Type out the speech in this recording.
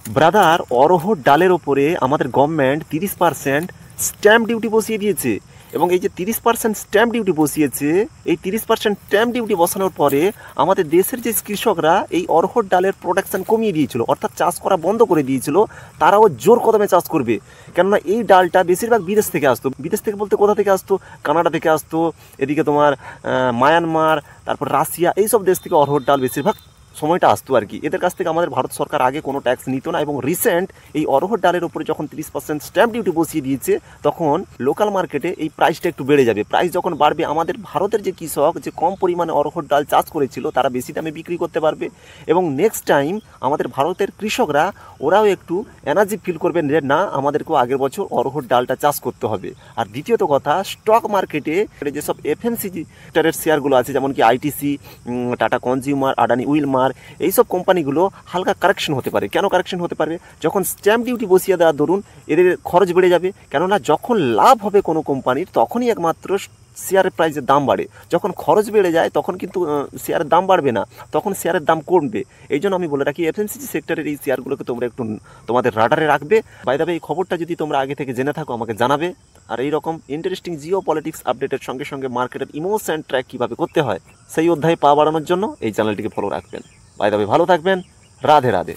Brother, arhar ডালের ওপরে আমাদের গভর্নমেন্ট 30% স্ট্যাম্প ডিউটি বসিয়ে দিয়েছে। এবং এই যে 30% স্ট্যাম্প ডিউটি বসিয়েছে, এই 30% স্ট্যাম্প ডিউটি বসানোর পরে আমাদের দেশের যে কৃষকরা এই অরহর ডালের প্রোডাকশান কমিয়ে দিয়েছিল, অর্থাৎ চাষ করা বন্ধ করে দিয়েছিল, তারাও জোর কদমে চাষ করবে। কেননা এই ডালটা বেশিরভাগ বিদেশ থেকে আসতো। বিদেশ থেকে বলতে কোথা থেকে আসতো? কানাডা থেকে আসতো, এদিকে তোমার মায়ানমার, তারপর রাশিয়া, এইসব দেশ থেকে অরহর ডাল বেশিরভাগ সময়টা আসতো আর কি। এদের কাছ থেকে আমাদের ভারত সরকার আগে কোনো ট্যাক্স নিত না, এবং রিসেন্ট এই অরহর ডালের উপরে যখন 30% স্ট্যাম্প ডিউটি বসিয়ে দিয়েছে, তখন লোকাল মার্কেটে এই প্রাইসটা একটু বেড়ে যাবে। প্রাইস যখন বাড়বে, আমাদের ভারতের যে কৃষক যে কম পরিমাণে অরহর ডাল চাষ করেছিল, তারা বেশি দামে বিক্রি করতে পারবে। এবং নেক্সট টাইম আমাদের ভারতের কৃষকরা ওরাও একটু এনার্জি ফিল করবেন যে না, আমাদেরকেও আগের বছর অরহর ডালটা চাষ করতে হবে। আর দ্বিতীয়ত কথা, স্টক মার্কেটে যেসব এফএমসিজি সেক্টরের শেয়ারগুলো আছে, যেমন কি ITC, tata consumer, Adani Wilmar, এইসব কোম্পানিগুলো হালকা কারেকশন হতে পারে। কেন কারেকশন হতে পারে? যখন স্ট্যাম্প ডিউটি বসিয়ে দেওয়ার দরুন এদের খরচ বেড়ে যাবে। কেননা যখন লাভ হবে কোনো কোম্পানির, তখনই একমাত্র শেয়ারের প্রাইসের দাম বাড়ে। যখন খরচ বেড়ে যায়, তখন কিন্তু শেয়ারের দাম বাড়বে না, তখন শেয়ারের দাম কমবে। এই জন্য আমি বলে রাখি, এফএমসিজি সেক্টরের এই শেয়ারগুলোকে তোমরা একটু তোমাদের রাডারে রাখবে। বাই দ্য ওয়ে, এই খবরটা যদি তোমরা আগে থেকে জেনে থাকো, আমাকে জানাবে। আর এই রকম ইন্টারেস্টিং জিও পলিটিক্স আপডেটের সঙ্গে সঙ্গে মার্কেটের ইমোশন ট্র্যাক কীভাবে করতে হয়, সেই অধ্যায়ে পা বাড়ানোর জন্য এই চ্যানেলটিকে ফলো রাখবেন। বাই দ্য ওয়ে, ভালো থাকবেন। রাধে রাধে।